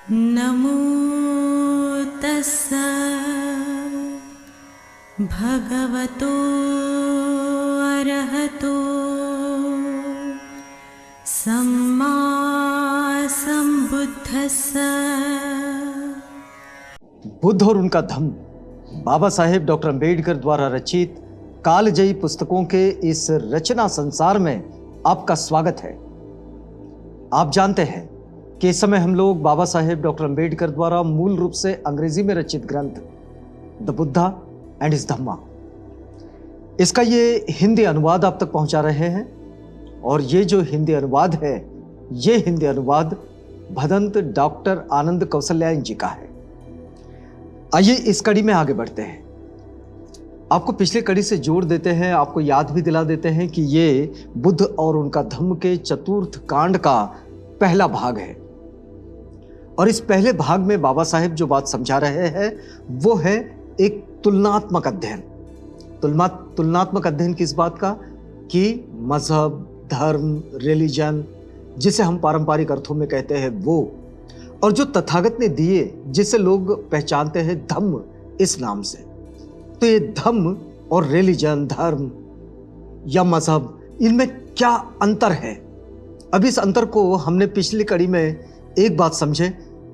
नमो तस्स भगवतो अरहतो सम्मा सम्बुद्धस्स। बुद्ध और उनका धम्म बाबा साहेब डॉक्टर अंबेडकर द्वारा रचित कालजयी पुस्तकों के इस रचना संसार में आपका स्वागत है। आप जानते हैं कि इस समय हम लोग बाबा साहेब डॉक्टर अंबेडकर द्वारा मूल रूप से अंग्रेजी में रचित ग्रंथ द बुद्धा एंड हिज धम्मा, इसका ये हिंदी अनुवाद आप तक पहुंचा रहे हैं। और ये जो हिंदी अनुवाद है, ये हिंदी अनुवाद भदंत डॉक्टर आनंद कौशल्यायन जी का है। आइए इस कड़ी में आगे बढ़ते हैं। आपको पिछली कड़ी से जोड़ देते हैं, आपको याद भी दिला देते हैं कि ये बुद्ध और उनका धम्म के चतुर्थ कांड का पहला भाग है। और इस पहले भाग में बाबा साहेब जो बात समझा रहे हैं वो है एक तुलनात्मक अध्ययन। तुलनात्मक अध्ययन किस बात का? कि मजहब, धर्म, रिलीजन, जिसे हम पारंपरिक अर्थों में कहते हैं वो, और जो तथागत ने दिए, जिसे लोग पहचानते हैं धम्म इस नाम से। तो ये धम्म और रिलीजन, धर्म या मजहब, इनमें क्या अंतर है? अब इस अंतर को हमने पिछली कड़ी में एक बात समझे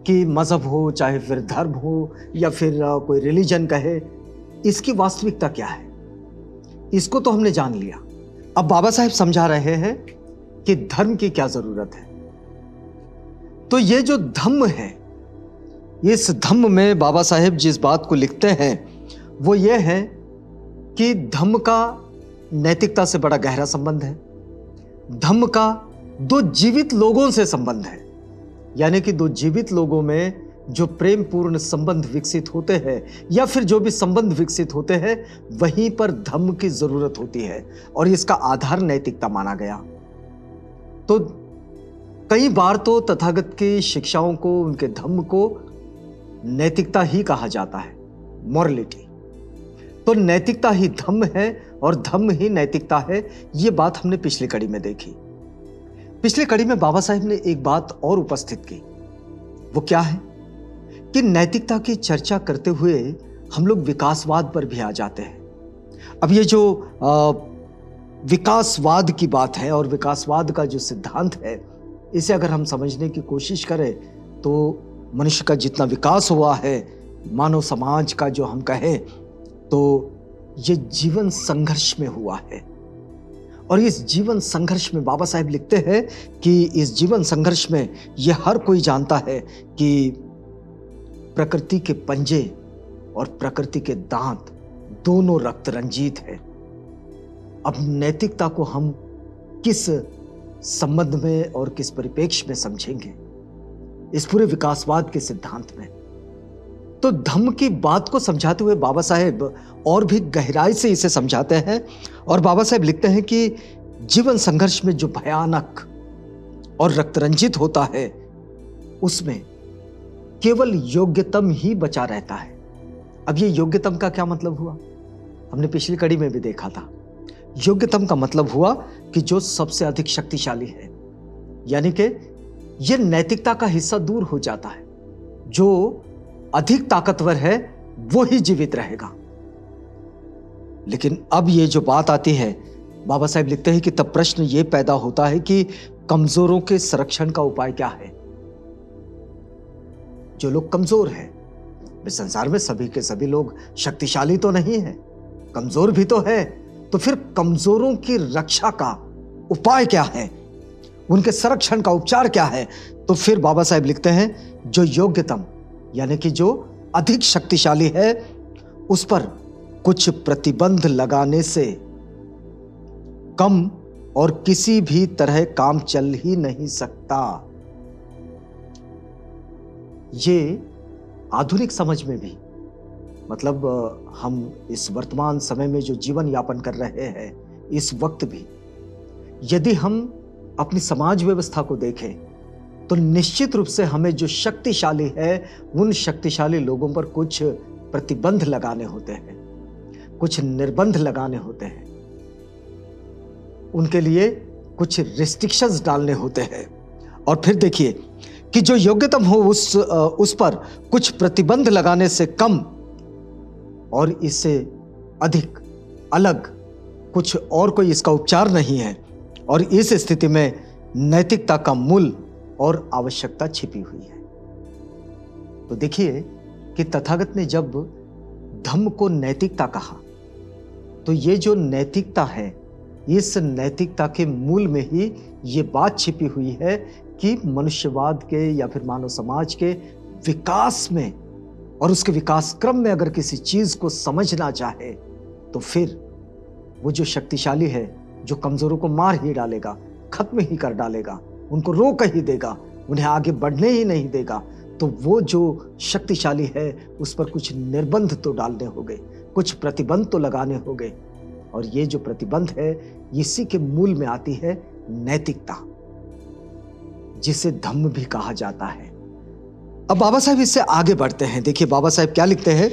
कि मजहब हो, चाहे फिर धर्म हो या फिर कोई रिलीजन कहे, इसकी वास्तविकता क्या है, इसको तो हमने जान लिया। अब बाबा साहेब समझा रहे हैं कि धर्म की क्या जरूरत है। तो ये जो धम्म है, इस धम्म में बाबा साहेब जिस बात को लिखते हैं वो ये है कि धम्म का नैतिकता से बड़ा गहरा संबंध है। धम्म का दो जीवित लोगों से संबंध है, यानी कि दो जीवित लोगों में जो प्रेम पूर्ण संबंध विकसित होते हैं या फिर जो भी संबंध विकसित होते हैं, वहीं पर धम्म की जरूरत होती है और इसका आधार नैतिकता माना गया। तो कई बार तो तथागत की शिक्षाओं को, उनके धम्म को नैतिकता ही कहा जाता है, मॉरलिटी। तो नैतिकता ही धम्म है और धम्म ही नैतिकता है, ये बात हमने पिछली कड़ी में देखी। पिछली कड़ी में बाबा साहेब ने एक बात और उपस्थित की। वो क्या है कि नैतिकता की चर्चा करते हुए हम लोग विकासवाद पर भी आ जाते हैं। अब ये जो विकासवाद की बात है और विकासवाद का जो सिद्धांत है, इसे अगर हम समझने की कोशिश करें तो मनुष्य का जितना विकास हुआ है, मानव समाज का जो हम कहें, तो ये जीवन संघर्ष में हुआ है। और इस जीवन संघर्ष में बाबा साहेब लिखते हैं कि इस जीवन संघर्ष में ये हर कोई जानता है कि प्रकृति के पंजे और प्रकृति के दांत दोनों रक्त रंजित है। अब नैतिकता को हम किस संबंध में और किस परिप्रेक्ष्य में समझेंगे इस पूरे विकासवाद के सिद्धांत में? तो धम्म की बात को समझाते हुए बाबा साहेब और भी गहराई से इसे समझाते हैं। और बाबा साहेब लिखते हैं कि जीवन संघर्ष में जो भयानक और रक्तरंजित होता है, उसमें केवल योग्यतम ही बचा रहता है। अब ये योग्यतम का क्या मतलब हुआ? हमने पिछली कड़ी में भी देखा था। योग्यतम का मतलब हुआ कि जो सबसे अधिक शक्तिशाली है, यानी कि ये नैतिकता का हिस्सा दूर हो जाता है। जो अधिक ताकतवर है वो ही जीवित रहेगा। लेकिन अब ये जो बात आती है, बाबा साहेब लिखते हैं कि तब प्रश्न ये पैदा होता है कि कमजोरों के संरक्षण का उपाय क्या है। जो लोग कमजोर हैं, संसार में सभी के सभी लोग शक्तिशाली तो नहीं है, कमजोर भी तो है। तो फिर कमजोरों की रक्षा का उपाय क्या है, उनके संरक्षण का उपचार क्या है? तो फिर बाबा साहेब लिखते हैं जो योग्यतम, यानी कि जो अधिक शक्तिशाली है, उस पर कुछ प्रतिबंध लगाने से कम और किसी भी तरह काम चल ही नहीं सकता। ये आधुनिक समझ में भी, मतलब हम इस वर्तमान समय में जो जीवन यापन कर रहे हैं, इस वक्त भी यदि हम अपनी समाज व्यवस्था को देखें तो निश्चित रूप से हमें जो शक्तिशाली है, उन शक्तिशाली लोगों पर कुछ प्रतिबंध लगाने होते हैं, कुछ निर्बंध लगाने होते हैं, उनके लिए कुछ रिस्ट्रिक्शंस डालने होते हैं। और फिर देखिए कि जो योग्यतम हो उस पर कुछ प्रतिबंध लगाने से कम और इससे अधिक अलग कुछ और कोई इसका उपचार नहीं है। और इस स्थिति में नैतिकता का मूल और आवश्यकता छिपी हुई है। तो देखिए कि तथागत ने जब धम्म को नैतिकता कहा तो ये जो नैतिकता है, इस नैतिकता के मूल में ही ये बात छिपी हुई है कि मनुष्यवाद के या फिर मानव समाज के विकास में और उसके विकास क्रम में अगर किसी चीज को समझना चाहे तो फिर वो जो शक्तिशाली है, जो कमजोरों को मार ही डालेगा, खत्म ही कर डालेगा, उनको रोक ही देगा, उन्हें आगे बढ़ने ही नहीं देगा, तो वो जो शक्तिशाली है उस पर कुछ निर्बंध तो डालने होंगे, कुछ प्रतिबंध तो लगाने होंगे। और ये जो प्रतिबंध है इसी के मूल में आती है नैतिकता, जिसे धम्म भी कहा जाता है। अब बाबा साहब इससे आगे बढ़ते हैं। देखिए बाबा साहब क्या लिखते हैं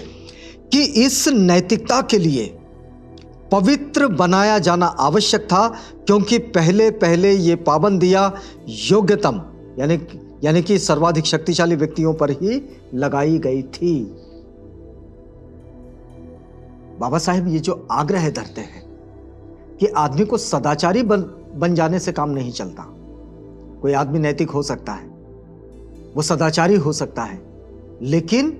कि इस नैतिकता के लिए पवित्र बनाया जाना आवश्यक था, क्योंकि पहले पहले ये पाबंदियां योग्यतम यानी कि सर्वाधिक शक्तिशाली व्यक्तियों पर ही लगाई गई थी। बाबा साहब ये जो आग्रह धरते हैं कि आदमी को सदाचारी बन जाने से काम नहीं चलता। कोई आदमी नैतिक हो सकता है, वो सदाचारी हो सकता है, लेकिन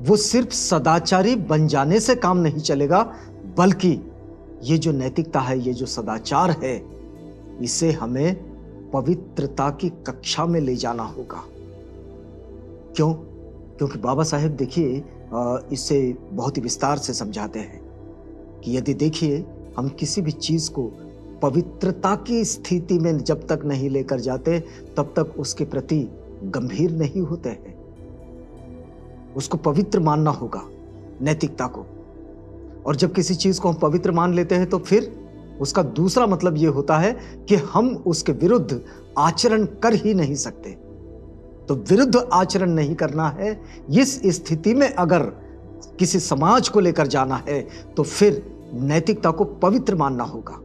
वो सिर्फ सदाचारी बन जाने से काम नहीं चलेगा, बल्कि ये जो नैतिकता है, ये जो सदाचार है, इसे हमें पवित्रता की कक्षा में ले जाना होगा। क्यों? क्योंकि बाबा साहेब देखिए इसे बहुत ही विस्तार से समझाते हैं कि यदि देखिए हम किसी भी चीज को पवित्रता की स्थिति में जब तक नहीं लेकर जाते तब तक उसके प्रति गंभीर नहीं होते हैं। उसको पवित्र मानना होगा, नैतिकता को। और जब किसी चीज को हम पवित्र मान लेते हैं तो फिर उसका दूसरा मतलब यह होता है कि हम उसके विरुद्ध आचरण कर ही नहीं सकते। तो विरुद्ध आचरण नहीं करना है। इस स्थिति में अगर किसी समाज को लेकर जाना है तो फिर नैतिकता को पवित्र मानना होगा,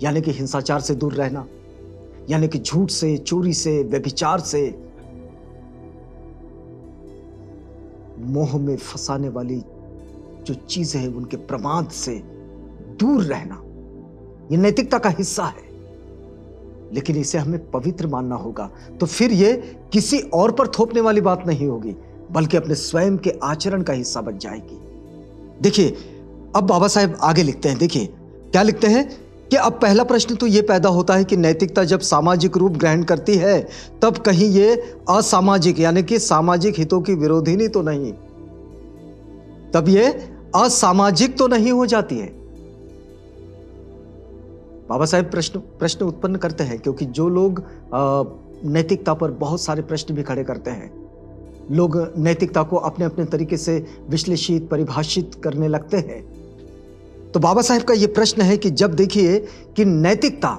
यानी कि हिंसाचार से दूर रहना, यानी कि झूठ से, चोरी से, व्यभिचार से, मोह में फंसाने वाली जो चीजें हैं उनके प्रमाद से दूर रहना, यह नैतिकता का हिस्सा है। लेकिन इसे हमें पवित्र मानना होगा। तो फिर यह किसी और पर थोपने वाली बात नहीं होगी, बल्कि अपने स्वयं के आचरण का हिस्सा बन जाएगी। देखिए अब बाबा साहब आगे लिखते हैं। देखिए क्या लिखते हैं कि अब पहला प्रश्न तो यह पैदा होता है कि नैतिकता जब सामाजिक रूप ग्रहण करती है तब कहीं यह असामाजिक यानी कि सामाजिक हितों की विरोधिनी तो नहीं, तब यह असामाजिक तो नहीं हो जाती है। बाबा साहब प्रश्न उत्पन्न करते हैं, क्योंकि जो लोग नैतिकता पर बहुत सारे प्रश्न भी खड़े करते हैं, लोग नैतिकता को अपने अपने तरीके से विश्लेषित परिभाषित करने लगते हैं। तो बाबा साहब का यह प्रश्न है कि जब देखिए कि नैतिकता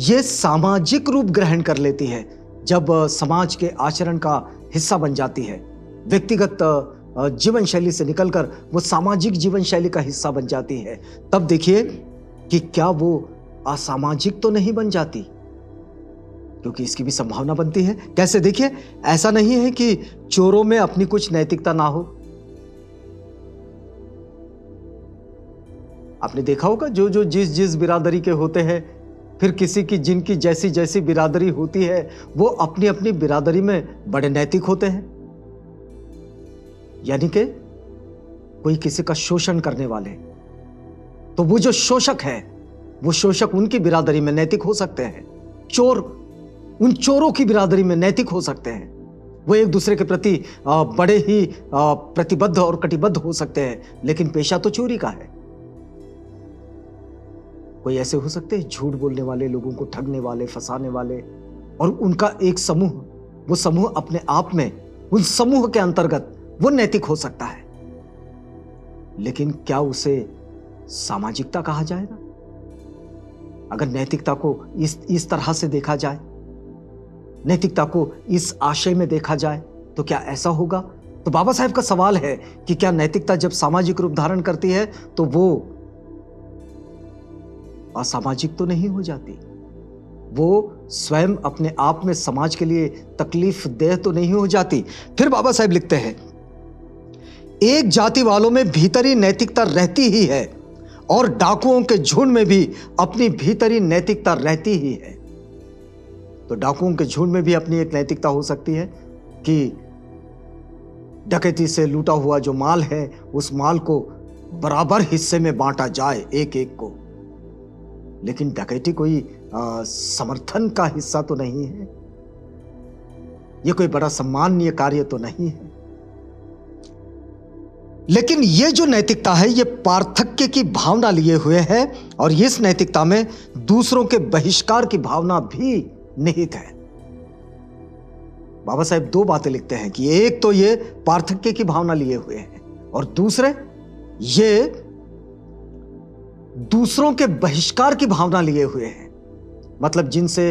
यह सामाजिक रूप ग्रहण कर लेती है, जब समाज के आचरण का हिस्सा बन जाती है, व्यक्तिगत जीवन शैली से निकलकर वो सामाजिक जीवन शैली का हिस्सा बन जाती है, तब देखिए कि क्या वो असामाजिक तो नहीं बन जाती, क्योंकि इसकी भी संभावना बनती है। कैसे? देखिए ऐसा नहीं है कि चोरों में अपनी कुछ नैतिकता ना हो। आपने देखा होगा जो जिस बिरादरी के होते हैं, फिर किसी की जिनकी जैसी जैसी बिरादरी होती है वो अपनी अपनी बिरादरी में बड़े नैतिक होते हैं। यानी कि कोई किसी का शोषण करने वाले, तो वो जो शोषक है वो शोषक उनकी बिरादरी में नैतिक हो सकते हैं, चोर उन चोरों की बिरादरी में नैतिक हो सकते हैं। वो एक दूसरे के प्रति बड़े ही प्रतिबद्ध और कटिबद्ध हो सकते हैं, लेकिन पेशा तो चोरी का है। कोई ऐसे हो सकते हैं झूठ बोलने वाले, लोगों को ठगने वाले, फंसाने वाले, और उनका एक समूह, वो समूह अपने आप में उन समूह के अंतर्गत वो नैतिक हो सकता है। लेकिन क्या उसे सामाजिकता कहा जाएगा? अगर नैतिकता को इस तरह से देखा जाए, नैतिकता को इस आशय में देखा जाए, तो क्या ऐसा होगा? तो बाबा साहब का सवाल है कि क्या नैतिकता जब सामाजिक रूप धारण करती है तो वो असामाजिक तो नहीं हो जाती? वो स्वयं अपने आप में समाज के लिए तकलीफ देह तो नहीं हो जाती। फिर बाबा साहेब लिखते हैं, एक जाति वालों में भीतरी नैतिकता रहती ही है और डाकुओं के झुंड में भी अपनी भीतरी नैतिकता रहती ही है। तो डाकुओं के झुंड में भी अपनी एक नैतिकता हो सकती है कि डकैती से लूटा हुआ जो माल है उस माल को बराबर हिस्से में बांटा जाए एक एक को। लेकिन डकैती कोई समर्थन का हिस्सा तो नहीं है, यह कोई बड़ा सम्माननीय कार्य तो नहीं है। लेकिन यह जो नैतिकता है यह पार्थक्य की भावना लिए हुए है और इस नैतिकता में दूसरों के बहिष्कार की भावना भी निहित है। बाबा साहेब दो बातें लिखते हैं कि एक तो ये पार्थक्य की भावना लिए हुए हैं और दूसरे ये दूसरों के बहिष्कार की भावना लिए हुए हैं। मतलब जिनसे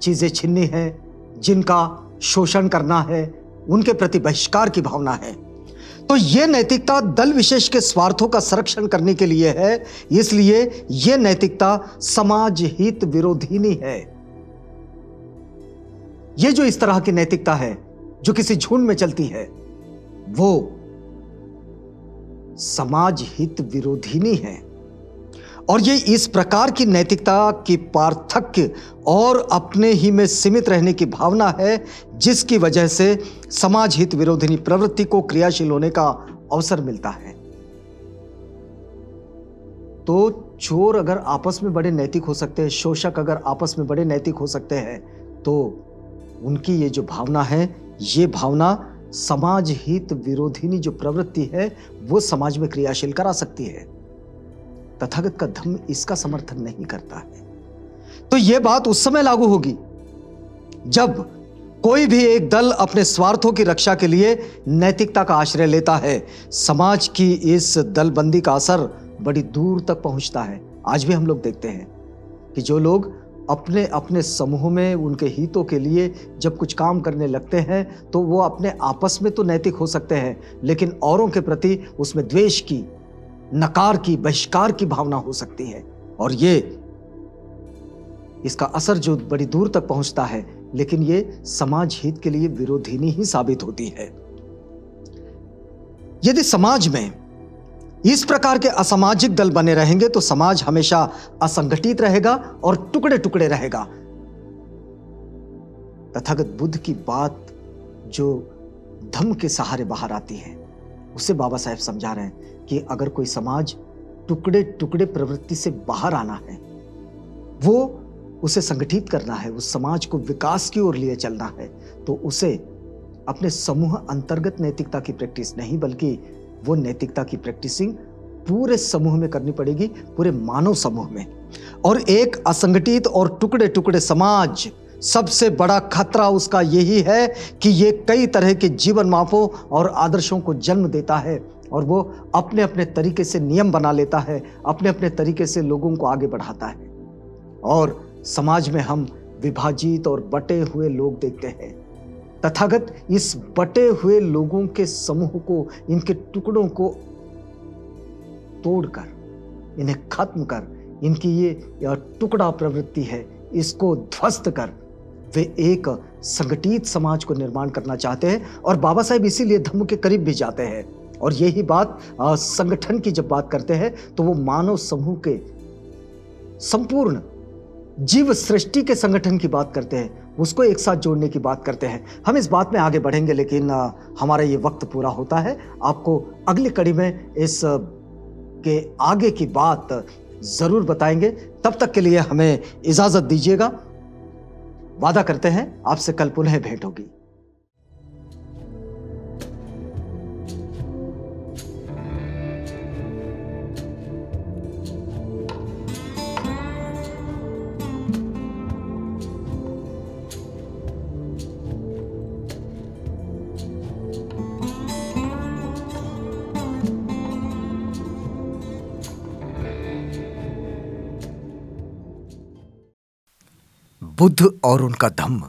चीजें छीननी है, जिनका शोषण करना है, उनके प्रति बहिष्कार की भावना है। तो यह नैतिकता दल विशेष के स्वार्थों का संरक्षण करने के लिए है, इसलिए यह नैतिकता समाज हित विरोधिनी है। यह जो इस तरह की नैतिकता है जो किसी झुंड में चलती है वो समाज हित विरोधिनी है। और ये इस प्रकार की नैतिकता की पार्थक्य और अपने ही में सीमित रहने की भावना है जिसकी वजह से समाज हित विरोधिनी प्रवृत्ति को क्रियाशील होने का अवसर मिलता है। तो चोर अगर आपस में बड़े नैतिक हो सकते हैं, शोषक अगर आपस में बड़े नैतिक हो सकते हैं, तो उनकी ये जो भावना है, ये भावना समाज हित विरोधिनी जो प्रवृत्ति है वो समाज में क्रियाशील करा सकती है। तथागत का धम्म इसका समर्थन नहीं करता है। तो यह बात उस समय लागू होगी जब कोई भी एक दल अपने स्वार्थों की रक्षा के लिए नैतिकता का आश्रय लेता है। समाज की इस दलबंदी का असर बड़ी दूर तक पहुंचता है। आज भी हम लोग देखते हैं कि जो लोग अपने अपने समूह में उनके हितों के लिए जब कुछ काम करने लगते हैं तो वो अपने आपस में तो नैतिक हो सकते हैं, लेकिन औरों के प्रति उसमें द्वेष की, नकार की, बहिष्कार की भावना हो सकती है। और ये इसका असर जो बड़ी दूर तक पहुंचता है, लेकिन ये समाज हित के लिए विरोधिनी ही साबित होती है। यदि समाज में इस प्रकार के असामाजिक दल बने रहेंगे तो समाज हमेशा असंगठित रहेगा और टुकड़े टुकड़े रहेगा। तथागत बुद्ध की बात जो धम्म के सहारे बाहर आती है उसे बाबा साहेब समझा रहे हैं कि अगर कोई समाज टुकड़े टुकड़े प्रवृत्ति से बाहर आना है, वो उसे संगठित करना है, उस समाज को विकास की ओर लिए चलना है, तो उसे अपने समूह अंतर्गत नैतिकता की प्रैक्टिस नहीं बल्कि वो नैतिकता की प्रैक्टिसिंग पूरे समूह में करनी पड़ेगी, पूरे मानव समूह में। और एक असंगठित और टुकड़े टुकड़े समाज, सबसे बड़ा खतरा उसका यही है कि ये कई तरह के जीवन मापों और आदर्शों को जन्म देता है और वो अपने अपने तरीके से नियम बना लेता है, अपने अपने तरीके से लोगों को आगे बढ़ाता है। और समाज में हम विभाजित और बटे हुए लोग देखते हैं। तथागत इस बटे हुए लोगों के समूह को, इनके टुकड़ों को तोड़कर, इन्हें खत्म कर, इनकी ये टुकड़ा प्रवृत्ति है इसको ध्वस्त कर वे एक संगठित समाज को निर्माण करना चाहते हैं। और बाबा साहेब इसीलिए धम्म के करीब भी जाते हैं। और यही बात संगठन की जब बात करते हैं तो वो मानव समूह के संपूर्ण जीव सृष्टि के संगठन की बात करते हैं, उसको एक साथ जोड़ने की बात करते हैं। हम इस बात में आगे बढ़ेंगे, लेकिन हमारा ये वक्त पूरा होता है। आपको अगली कड़ी में इस के आगे की बात जरूर बताएंगे। तब तक के लिए हमें इजाजत दीजिएगा। वादा करते हैं आपसे कल पुनः भेंट होगी। बुद्ध और उनका धम्म।